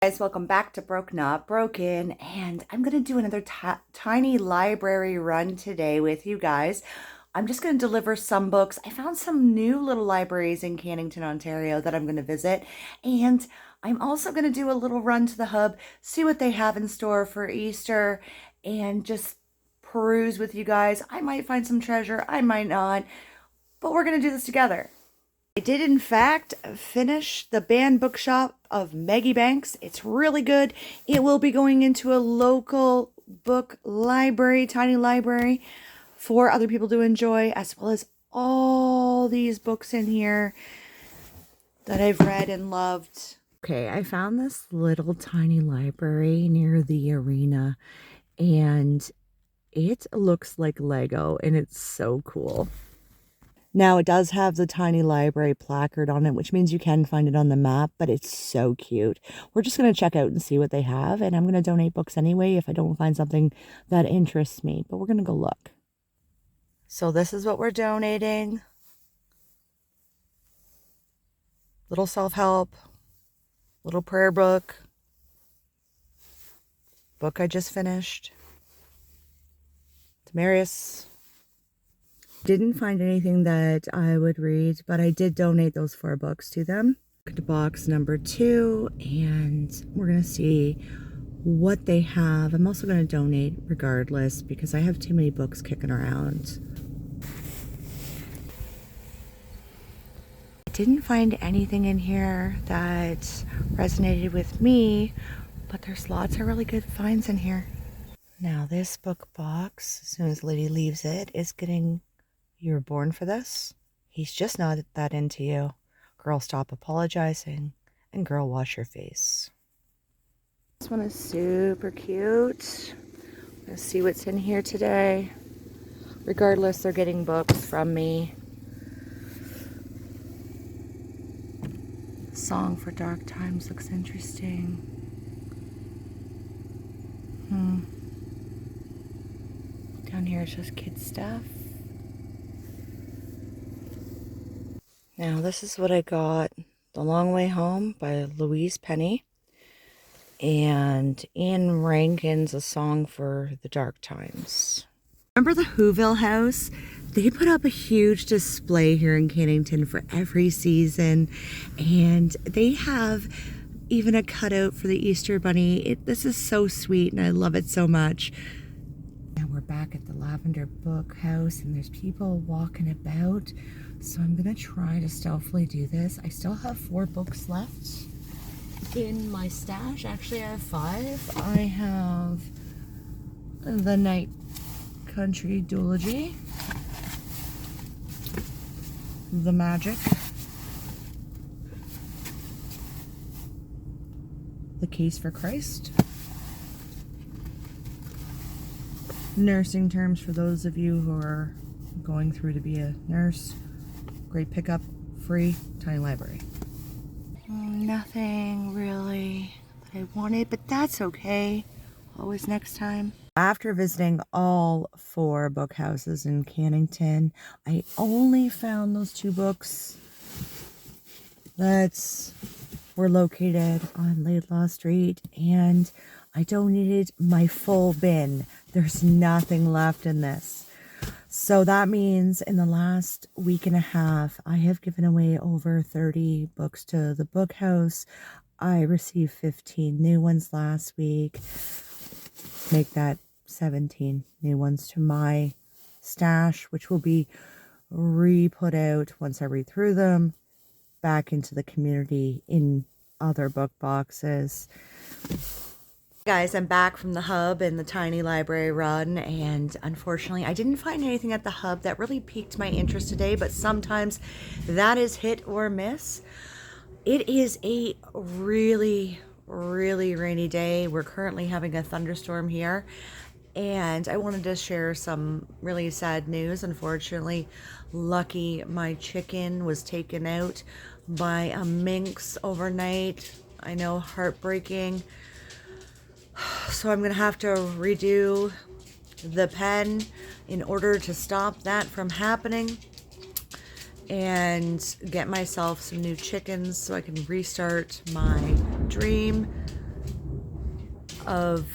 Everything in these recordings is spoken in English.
Guys, welcome back to Broke Not Broken, and I'm going to do another tiny library run today with you guys. I'm just going to deliver some books. I found some new little libraries in Cannington, Ontario that I'm going to visit, and I'm also going to do a little run to the hub, see what they have in store for Easter, and just peruse with you guys. I might find some treasure, I might not, but we're going to do this together. I did, in fact, finish the banned bookshop of Maggie Banks. It's really good. It will be going into a local book library, tiny library, for other people to enjoy, as well as all these books in here that I've read and loved. Okay, I found this little tiny library near the arena, and it looks like Lego, and it's so cool. Now, it does have the tiny library placard on it, which means you can find it on the map, but it's so cute. We're just going to check out and see what they have, and I'm going to donate books anyway if I don't find something that interests me, but we're going to go look. So this is what we're donating. Little self-help, little prayer book, book I just finished, Demarius. Didn't find anything that I would read, but I did donate those 4 books to them. To box number 2, and we're going to see what they have. I'm also going to donate regardless because I have too many books kicking around. I didn't find anything in here that resonated with me, but there's lots of really good finds in here. Now this book box, as soon as Liddy leaves it, is getting "You were born for this? He's just not that into you. Girl, stop apologizing. And girl, wash your face." This one is super cute. Let's see what's in here today. Regardless, they're getting books from me. Song for Dark Times looks interesting. Down here is just kid stuff. Now this is what I got. The Long Way Home by Louise Penny. And Ian Rankin's A Song for the Dark Times. Remember the Whoville house? They put up a huge display here in Cannington for every season. And they have even a cutout for the Easter Bunny. This is so sweet and I love it so much. Now we're back at the Lavender Book House and there's people walking about. So I'm going to try to stealthily do this. I still have 4 books left in my stash. Actually, I have 5. I have The Night Country Duology, The Magic, The Case for Christ, Nursing Terms for those of you who are going through to be a nurse. Great pickup, free, tiny library. Nothing really that I wanted, but that's okay. Always next time. After visiting all 4 book houses in Cannington, I only found those 2 books that were located on Laidlaw Street, and I donated my full bin. There's nothing left in this. So that means in the last week and a half, I have given away over 30 books to the book house. I received 15 new ones last week. Make that 17 new ones to my stash, which will be re-put out once I read through them, back into the community in other book boxes. Guys, I'm back from the hub and the tiny library run, and unfortunately I didn't find anything at the hub that really piqued my interest today, but sometimes that is hit or miss. It is a really rainy day. We're currently having a thunderstorm here, and I wanted to share some really sad news. Unfortunately, Lucky, my chicken, was taken out by a minx overnight. I know, heartbreaking. So I'm going to have to redo the pen in order to stop that from happening and get myself some new chickens so I can restart my dream of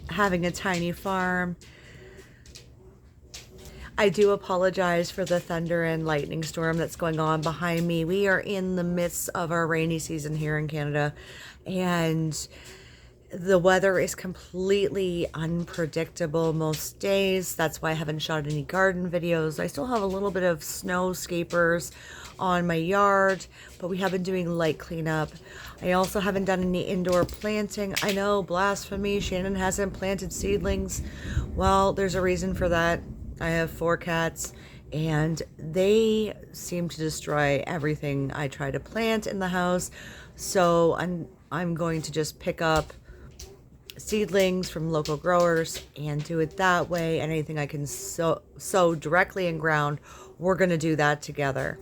having a tiny farm. I do apologize for the thunder and lightning storm that's going on behind me. We are in the midst of our rainy season here in Canada, and the weather is completely unpredictable most days. That's why I haven't shot any garden videos. I still have a little bit of snowscapers on my yard, but we have been doing light cleanup. I also haven't done any indoor planting. I know, blasphemy, Shannon hasn't planted seedlings. Well, there's a reason for that. I have 4 cats, and they seem to destroy everything I try to plant in the house. So I'm going to just pick up seedlings from local growers and do it that way. And anything I can sow directly in ground, we're going to do that together.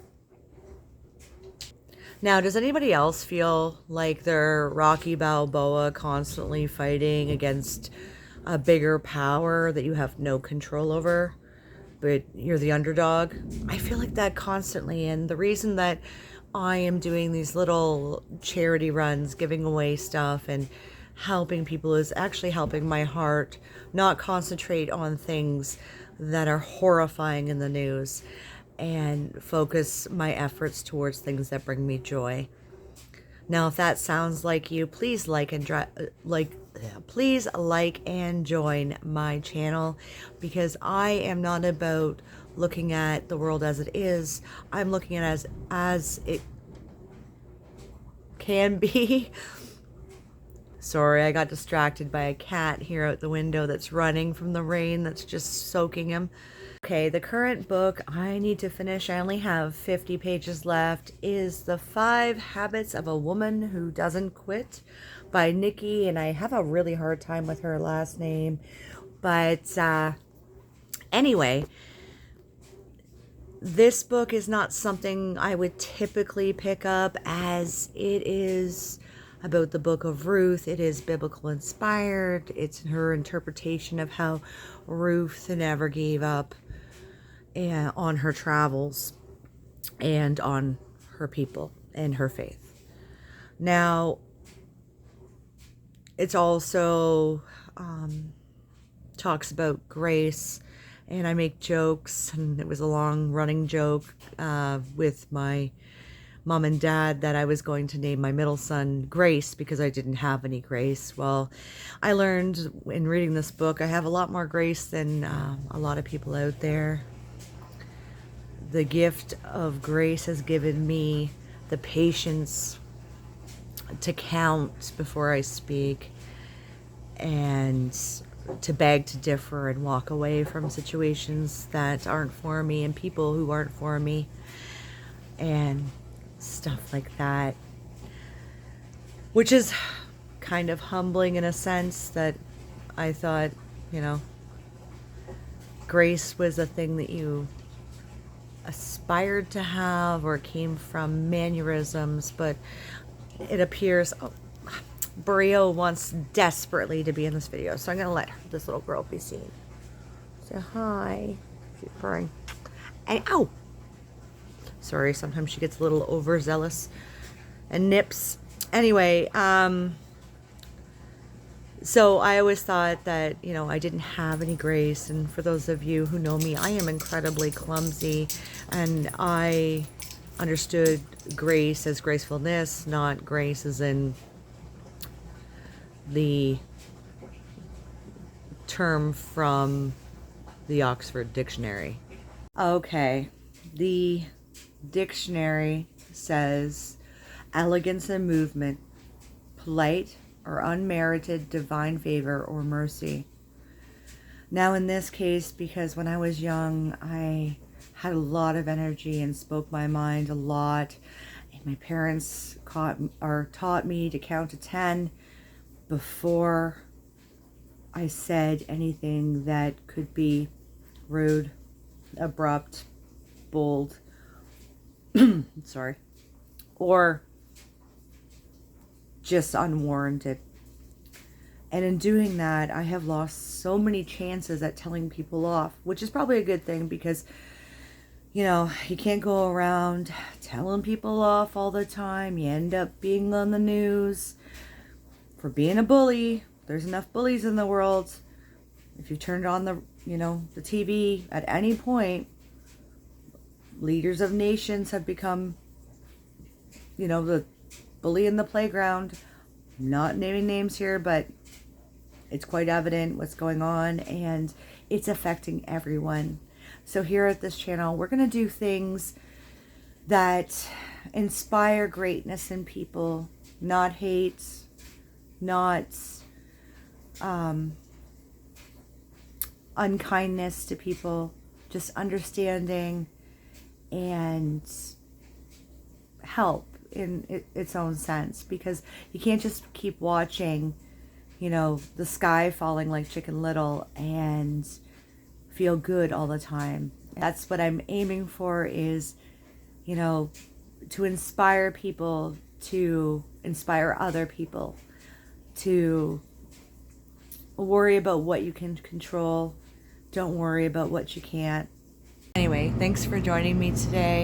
Now, does anybody else feel like they're Rocky Balboa, constantly fighting against a bigger power that you have no control over, but you're the underdog? I feel like that constantly, and the reason that I am doing these little charity runs, giving away stuff and helping people, is actually helping my heart not concentrate on things that are horrifying in the news, and focus my efforts towards things that bring me joy. Now, if that sounds like you, please please like and join my channel, because I am not about looking at the world as it is. I'm looking at it as it can be. Sorry, I got distracted by a cat here out the window that's running from the rain that's just soaking him. Okay, the current book I need to finish, I only have 50 pages left, is The 5 Habits of a Woman Who Doesn't Quit by Nikki, and I have a really hard time with her last name. But anyway, this book is not something I would typically pick up, as it is about the book of Ruth. It is biblical inspired. It's her interpretation of how Ruth never gave up on her travels and on her people and her faith. Now, it's also talks about grace, and I make jokes, and it was a long running joke with my mom and dad that I was going to name my middle son Grace because I didn't have any grace. Well, I learned in reading this book I have a lot more grace than a lot of people out there. The gift of grace has given me the patience to count before I speak, and to beg to differ and walk away from situations that aren't for me and people who aren't for me, and stuff like that, which is kind of humbling in a sense that I thought, grace was a thing that you aspired to have or came from mannerisms, but it appears Brio wants desperately to be in this video, so I'm gonna let this little girl be seen. Say hi. She's purring. And ow! Sorry, sometimes she gets a little overzealous and nips. Anyway, so I always thought that, I didn't have any grace. And for those of you who know me, I am incredibly clumsy. And I understood grace as gracefulness, not grace as in the term from the Oxford Dictionary. Okay, the dictionary says elegance and movement, polite or unmerited divine favor or mercy. Now in this case, because when I was young, I had a lot of energy and spoke my mind a lot, and my parents taught me to count to 10 before I said anything that could be rude, abrupt, bold, sorry, or just unwarranted. And in doing that, I have lost so many chances at telling people off, which is probably a good thing, because you can't go around telling people off all the time. You end up being on the news for being a bully. there's enough bullies in the world. If you turned on the TV at any point, leaders of nations have become, the bully in the playground. I'm not naming names here, but it's quite evident what's going on, and it's affecting everyone. So here at this channel, we're going to do things that inspire greatness in people, not hate, not unkindness to people, just understanding and help in its own sense, because you can't just keep watching, the sky falling like Chicken Little and feel good all the time. That's what I'm aiming for, is, to inspire people, to inspire other people, to worry about what you can control. Don't worry about what you can't. Anyway, thanks for joining me today.